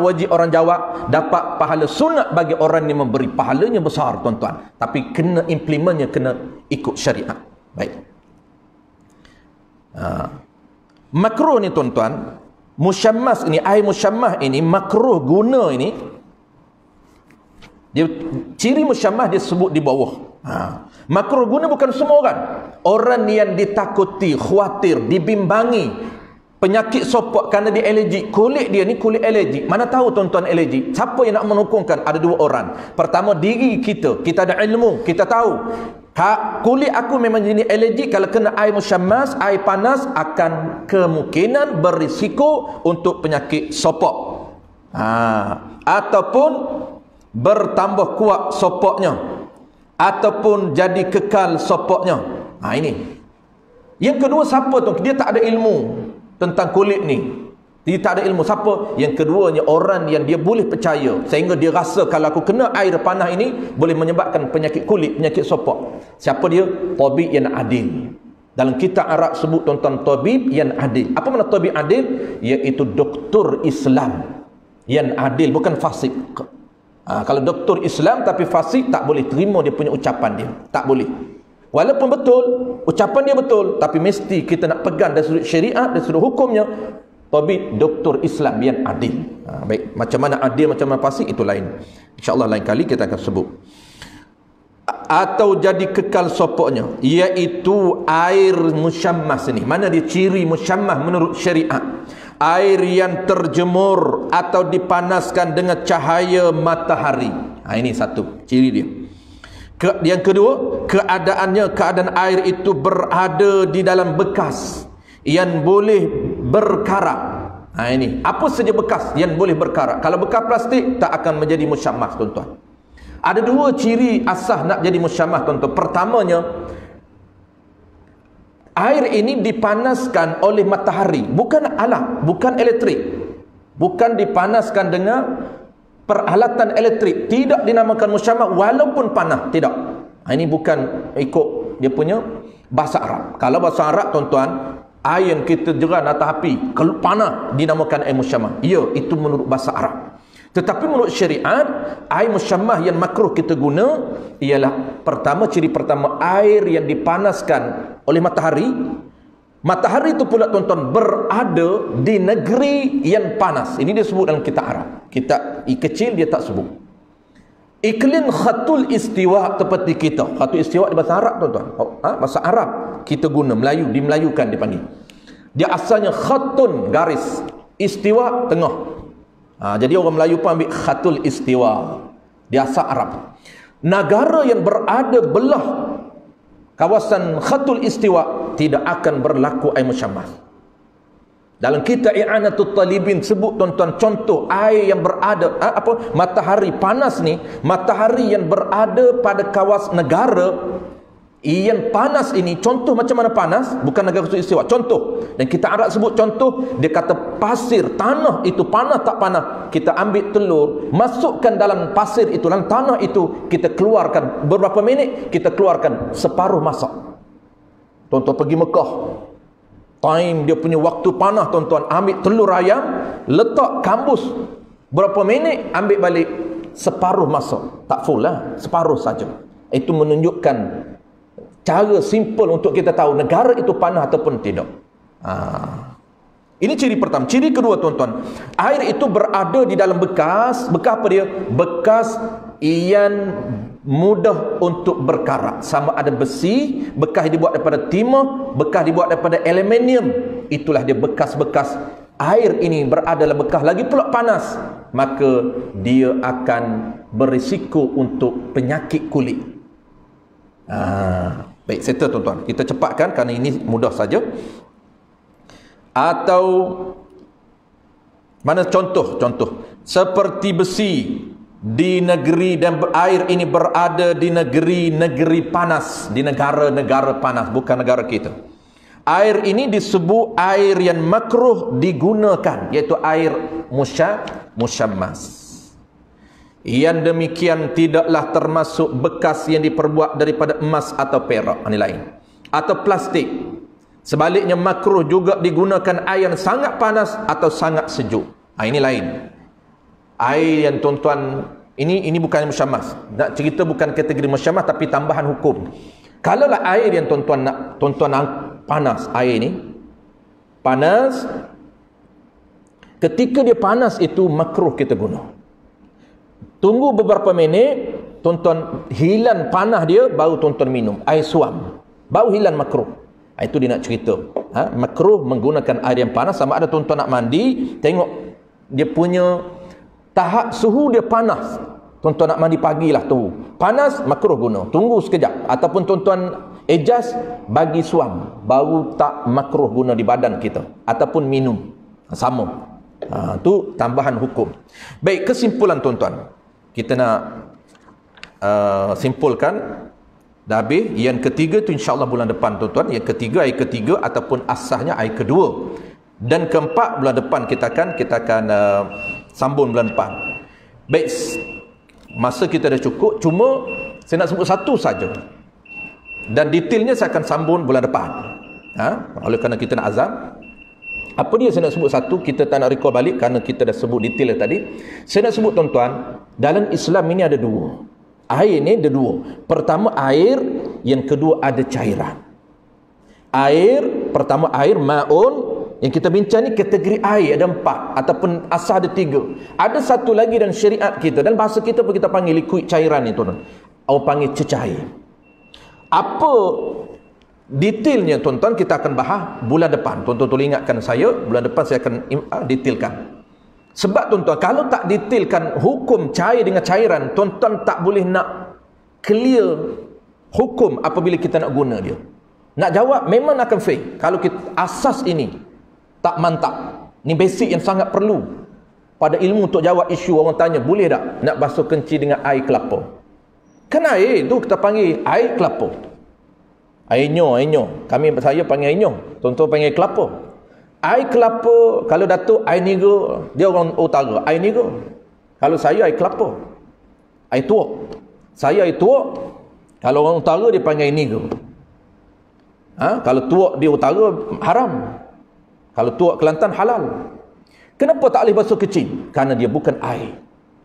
wajib orang jawab, dapat pahala sunat bagi orang yang memberi. Pahalanya besar tuan-tuan. Tapi kena implementnya, kena ikut syariat. Baik. Makruh ni tuan-tuan, musyammas ini, air musyammah ini, makruh guna ini, dia ciri musyammah dia sebut di bawah. Makruh guna bukan semua orang. Orang yang ditakuti, khawatir, dibimbangi penyakit sopok kerana dia alergik. Kulit dia ni kulit alergik. Mana tahu tuan-tuan alergik? Siapa yang nak menukungkan? Ada dua orang. Pertama, diri kita. Kita ada ilmu, kita tahu kulit aku memang jenis alergik. Kalau kena air musyammas, air panas, akan kemungkinan berisiko untuk penyakit sopok. Ataupun bertambah kuat sopoknya, ataupun jadi kekal sopoknya. Ini. Yang kedua, siapa tu? Dia tak ada ilmu tentang kulit ni. Dia tak ada ilmu. Siapa? Yang keduanya, orang yang dia boleh percaya sehingga dia rasa kalau aku kena air panah ini boleh menyebabkan penyakit kulit, penyakit sopok. Siapa dia? Tabib yang adil. Dalam kitab Arab sebut tuan-tuan, tabib yang adil. Apa makna tabib adil? Iaitu doktor Islam yang adil, bukan fasik. Kalau doktor Islam tapi fasik, tak boleh terima dia punya ucapan dia. Tak boleh. Walaupun betul, ucapan dia betul, tapi mesti kita nak pegang dari sudut syariat, dari sudut hukumnya. Tabib doktor Islam yang adil. Baik, macam mana adil, macam mana fasik, itu lain. InsyaAllah lain kali kita akan sebut. Atau jadi kekal sopoknya, iaitu air musyammas ni. Mana dia ciri musyammas menurut syariat? Air yang terjemur atau dipanaskan dengan cahaya matahari. Ini satu ciri dia. Yang kedua, keadaan air itu berada di dalam bekas yang boleh berkarat. Ini apa saja bekas yang boleh berkarat. Kalau bekas plastik tak akan menjadi musyammas, tuan-tuan. Ada dua ciri asas nak jadi musyammas, tuan-tuan. Pertamanya, air ini dipanaskan oleh matahari, bukan alat, bukan elektrik, bukan dipanaskan dengan peralatan elektrik. Tidak dinamakan musyammas walaupun panas, tidak. Ini bukan ikut dia punya bahasa Arab. Kalau bahasa Arab, tuan-tuan, air yang kita jeran atas api, kalau panas, dinamakan air musyammas. Ya, itu menurut bahasa Arab. Tetapi menurut syariat, air musyammas yang makruh kita guna ialah, pertama, ciri pertama, air yang dipanaskan oleh matahari. Matahari itu pula, tuan-tuan, berada di negeri yang panas. Ini dia sebut dalam kitab Arab. Kitab kecil dia tak sebut. Iklim khatul istiwa seperti kita. Khatul istiwa di bahasa Arab, tuan-tuan. Bahasa Arab kita guna, Melayu, dimelayukan dipanggil. Dia asalnya khatun, garis. Istiwa, tengah. Jadi orang Melayu pun ambil khatul istiwa. Dia asal Arab. Negara yang berada belah kawasan khatul istiwa tidak akan berlaku air musyammas. Dalam kitab I'anatul Talibin sebut, tuan-tuan, contoh air yang berada matahari panas ni, matahari yang berada pada kawasan negara yang panas ini. Contoh macam mana panas, bukan negara khusus istiwa, contoh. Dan kita Arab sebut contoh, dia kata pasir, tanah itu panas tak panas. Kita ambil telur, masukkan dalam pasir itu, dalam tanah itu, kita keluarkan beberapa minit, kita keluarkan separuh masak. Tuan-tuan pergi Mekah, time dia punya waktu panas, tuan-tuan, ambil telur ayam, letak kambus, berapa minit, ambil balik separuh masak. Tak full lah, separuh saja. Itu menunjukkan cara simple untuk kita tahu negara itu panas ataupun tidak. Ini ciri pertama. Ciri kedua, tuan-tuan, air itu berada di dalam bekas. Bekas apa dia? Bekas yang mudah untuk berkarat. Sama ada besi, bekas dibuat daripada timah, bekas dibuat daripada aluminium. Itulah dia bekas-bekas. Air ini berada dalam bekas, lagi pula panas, maka dia akan berisiko untuk penyakit kulit. Baik, settle, tuan-tuan. Kita cepatkan kerana ini mudah saja. Atau mana contoh seperti besi di negeri, dan air ini berada di negeri panas, di negara panas, bukan negara kita. Air ini disebut air yang makruh digunakan, iaitu air musyammas. Yang demikian tidaklah termasuk bekas yang diperbuat daripada emas atau perak, ini lain, atau plastik. Sebaliknya makruh juga digunakan air yang sangat panas atau sangat sejuk. Ini lain. Air yang, tuan-tuan, ini bukan musyammas. Nak cerita bukan kategori musyammas, tapi tambahan hukum. Kalaulah air yang tuan-tuan panas, air ini panas, ketika dia panas itu makruh kita guna. Tunggu beberapa minit, tuan-tuan, hilang panas dia, baru tuan-tuan minum air suam, baru hilang makruh. Itu dia nak cerita. Makruh menggunakan air yang panas. Sama ada tuan-tuan nak mandi, tengok dia punya tahap suhu dia panas. Tuan-tuan nak mandi pagi lah tu, panas, makruh guna. Tunggu sekejap. Ataupun tuan-tuan adjust bagi suam, baru tak makruh guna di badan kita. Ataupun minum, sama. Tu tambahan hukum. Baik, kesimpulan tuan-tuan, kita nak simpulkan. Dah habis. Yang ketiga tu insyaAllah bulan depan tuan-tuan. Yang ketiga, ayat ketiga ataupun asahnya ayat kedua. Dan keempat bulan depan kita akan sambung bulan depan. Baik, masa kita dah cukup. Cuma saya nak sebut satu saja, dan detailnya saya akan sambung bulan depan. Oleh kerana kita nak azam. Apa dia saya nak sebut satu, kita tak nak recall balik kerana kita dah sebut detail tadi. Saya nak sebut tuan-tuan, dalam Islam ini ada dua. Air ni ada dua. Pertama air, yang kedua ada cairan. Air, pertama air, ma'un. Yang kita bincang ni kategori air ada 4 ataupun asal ada 3. Ada satu lagi dan syariat kita, dan bahasa kita pun kita panggil liquid cairan ni tuan-tuan. Orang panggil cecair. Apa detailnya tuan-tuan kita akan bahas bulan depan. Tuan-tuan tolong ingatkan saya, bulan depan saya akan detailkan. Sebab tuan-tuan, kalau tak detailkan hukum cair dengan cairan, tuan-tuan tak boleh nak clear hukum apabila kita nak guna dia. Nak jawab memang akan fail kalau kita asas ini tak mantap. Ni basic yang sangat perlu pada ilmu untuk jawab isu. Orang tanya, boleh tak nak basuh kencing dengan air kelapa? Kan air tu kita panggil air kelapa. Air nyo. Saya panggil air nyo. Tuan-tuan panggil kelapa. Air kelapa, kalau Datuk air niga, dia orang utara, air niga. Kalau saya air kelapa, air tuak. Saya air tuak. Kalau orang utara dia panggil air niga. Kalau tuak di utara haram. Kalau tuak Kelantan halal. Kenapa tak boleh basuh kecil? Kerana dia bukan air.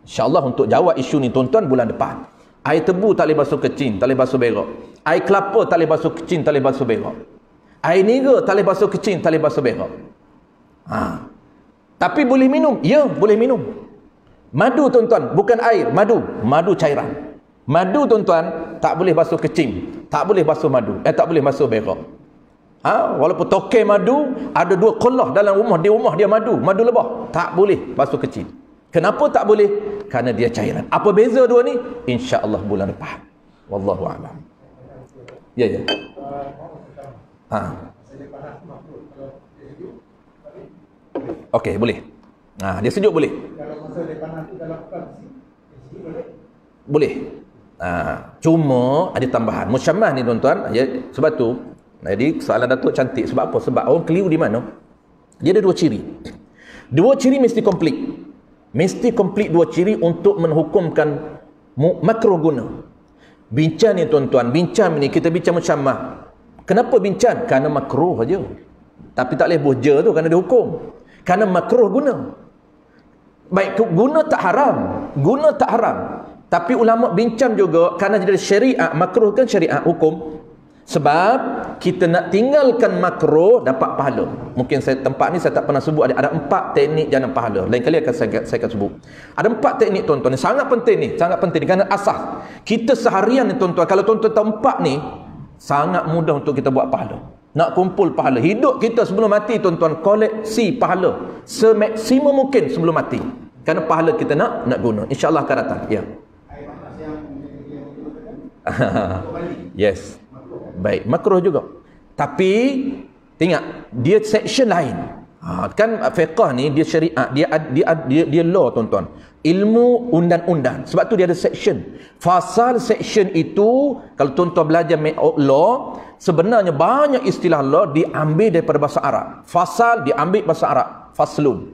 InsyaAllah untuk jawab isu ni tuan-tuan bulan depan. Air tebu tak boleh basuh kecil, tak boleh basuh berak. Air kelapa tak boleh basuh kecil, tak boleh basuh berak. Air niga tak boleh basuh kecil, tak boleh basuh berak. Tapi boleh minum? Ya, boleh minum. Madu tuan-tuan, bukan air, madu cairan. Madu tuan-tuan tak boleh basuh kecil, tak boleh basuh madu, tak boleh basuh berak. Walaupun toke madu, ada 2 kolah dalam rumah, di rumah dia madu lebah, tak boleh basuh kecil. Kenapa tak boleh? Kerana dia cairan. Apa beza dua ni? InsyaAllah bulan depan. Wallahu a'lam. Ya. Okey, boleh. Dia sejuk boleh. Kalau masa dia panas tu dalam boleh. Cuma ada tambahan. Musyammah ni tuan-tuan, sebab tu jadi soalan Datuk cantik. Sebab apa? Sebab orang keliru di mana? Dia ada 2 ciri. 2 ciri mesti komplit. Mesti komplit 2 ciri untuk menghukumkan makruh guna. Bincang ni tuan-tuan, bincang ni kita bincang musyammah. Kenapa bincang? Kerana makruh saja. Tapi tak boleh boja tu kerana dia hukum. Kerana makruh guna. Baik, guna tak haram. Tapi ulama bincang juga kerana jadi syariat, makruh kan syariat hukum. Sebab kita nak tinggalkan makruh dapat pahala. Mungkin tempat ni saya tak pernah sebut, ada 4 teknik jana pahala. Lain kali saya akan sebut. Ada 4 teknik tuan-tuan ni, sangat penting ni kerana asas. Kita seharian ni tuan-tuan, kalau tuan-tuan tahu 4 ni, sangat mudah untuk kita buat pahala. Nak kumpul pahala. Hidup kita sebelum mati tuan-tuan, koleksi pahala semaksimum mungkin sebelum mati. Kerana pahala kita nak guna. InsyaAllah akan datang. Ya. Yes. Baik, makruh juga. Tapi ingat, dia section lain. Kan fiqh ni dia syariat, dia law tuan-tuan. Ilmu undang-undang. Sebab tu dia ada section. Fasal section itu, kalau tuan-tuan belajar law, sebenarnya banyak istilah law diambil daripada bahasa Arab. Fasal diambil bahasa Arab. Faslun.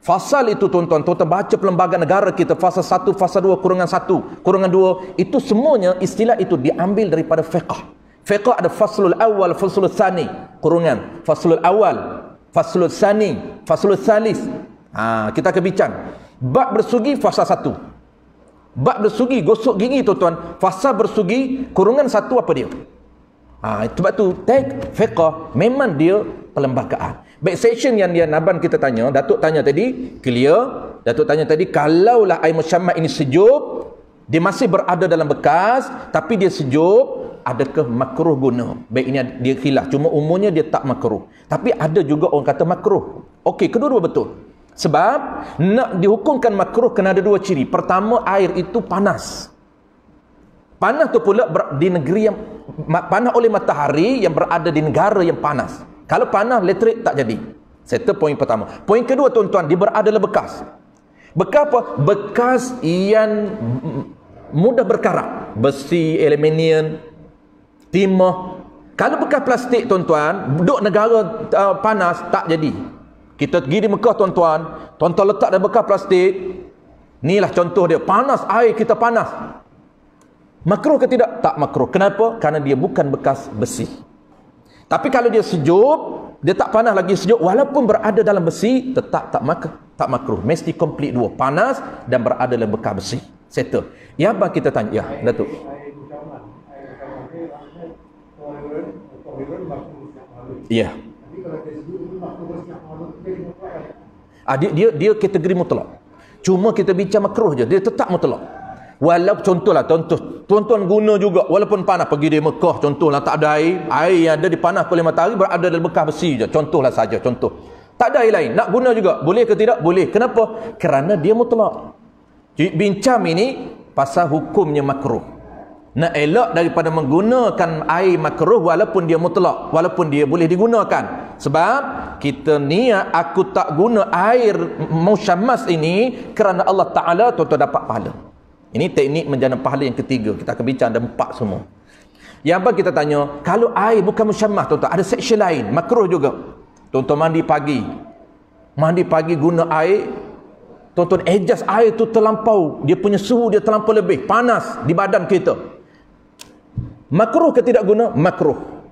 Fasal itu tuan-tuan baca perlembagaan negara kita, fasal 1, fasal 2, kurungan 1, kurungan 2, itu semuanya istilah itu diambil daripada fiqh. Fiqh ada faslul awal, faslul tsani, kurungan. Faslul awal, faslul tsani, faslul tsalis. Kita akan bincang. Bab bersugi fasal 1. Bab bersugi, gosok gigi tuan-tuan, fasal bersugi, kurungan 1 apa dia? Sebab tu tag fiqh memang dia perlembagaan. Baik, section yang dia Naban kita tanya, Datuk tanya tadi, clear. Datuk tanya tadi, kalaulah air musyammah ini sejuk, dia masih berada dalam bekas, tapi dia sejuk, adakah makruh guna? Baik, ini dia khilaf. Cuma umumnya dia tak makruh. Tapi ada juga orang kata makruh. Okey, kedua-dua betul. Sebab nak dihukumkan makruh kena ada dua ciri. Pertama, air itu panas. Panas tu pula di negeri yang panas oleh matahari yang berada di negara yang panas. Kalau panas, elektrik tak jadi. Itu poin pertama. Poin kedua, tuan-tuan, dia berada dalam bekas. Bekas apa? Bekas yang mudah berkarat. Besi, aluminium, timah. Kalau bekas plastik, tuan-tuan, duduk negara panas, tak jadi. Kita pergi di Mekah, tuan-tuan, tuan-tuan letak dalam bekas plastik. Inilah contoh dia. Panas, air kita panas. Makruh ke tidak? Tak makruh. Kenapa? Kerana dia bukan bekas besi. Tapi kalau dia sejuk, dia tak panas lagi sejuk, walaupun berada dalam besi, tetap tak makruh. Mesti komplit dua. Panas dan berada dalam bekas besi. Settle. Ya, abang kita tanya. Ya, Datuk. Ya. Dia kategori mutlak. Cuma kita bincang makruh je. Dia tetap mutlak. Walaupun contohlah, tuan-tuan guna juga walaupun panas, pergi di Mekah contohlah, tak ada air yang ada dipanas oleh matahari berada dalam bekas besi je, contohlah saja, contoh. Tak ada air lain, nak guna juga, boleh ke tidak? Boleh. Kenapa? Kerana dia mutlak. Bincang ini pasal hukumnya makruh. Nak elak daripada menggunakan air makruh walaupun dia mutlak, walaupun dia boleh digunakan. Sebab kita niat aku tak guna air musyammas ini kerana Allah Ta'ala, tuan-tuan dapat pahala. Ini teknik menjana pahala yang ketiga. Kita akan bincang ada 4 semua. Yang apa kita tanya, kalau air bukan musyammah, tuan-tuan, ada section lain, makruh juga. Tuan-tuan mandi pagi guna air, tuan-tuan adjust air tu terlampau, dia punya suhu dia terlampau lebih, panas di badan kita. Makruh ke tidak guna? Makruh.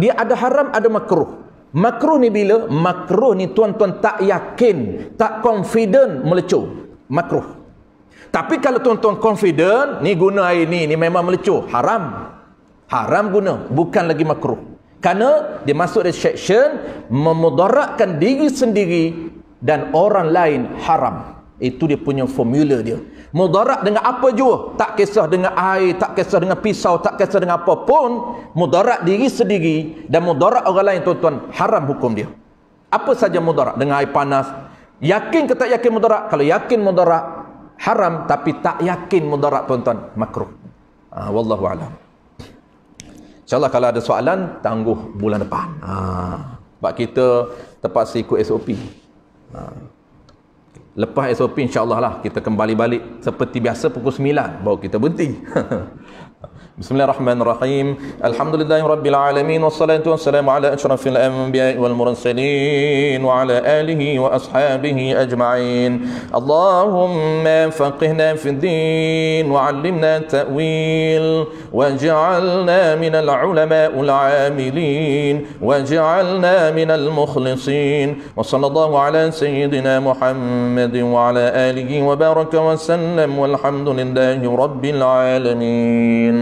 Dia ada haram, ada makruh. Makruh ni bila? Makruh ni tuan-tuan tak yakin, tak confident melecur. Makruh. Tapi kalau tuan-tuan confident, ni guna air ni memang melecur, haram. Haram guna, bukan lagi makruh. Kerana dia masuk dalam section memudaratkan diri sendiri dan orang lain, haram. Itu dia punya formula dia. Mudarat dengan apa jua, tak kisah dengan air, tak kisah dengan pisau, tak kisah dengan apa pun, mudarat diri sendiri dan mudarat orang lain, tuan-tuan, haram hukum dia. Apa saja mudarat dengan air panas. Yakin ke tak yakin mudarat? Kalau yakin mudarat, haram, tapi tak yakin mudarat, tuan-tuan, makruh. Wallahu a'lam. InsyaAllah kalau ada soalan, tangguh bulan depan. Sebab kita terpaksa ikut SOP. Lepas SOP, insyaAllah lah, kita kembali balik seperti biasa pukul 9, baru kita berhenti. Bismillahirrahmanirrahim. Alhamdulillahi rabbil alamin, wassalatu wassalamu ala asyrafil anbiya'i wal mursalin wa ala alihi wa ashabihi ajma'in. Allahumma faqihna fid din wa 'allimna ta'wil waj'alna minal ulama'il 'amilin waj'alna minal mukhlisin. Wa sallallahu ala sayyidina Muhammadin wa ala alihi wa baraka wa sallam walhamdulillahi rabbil alamin.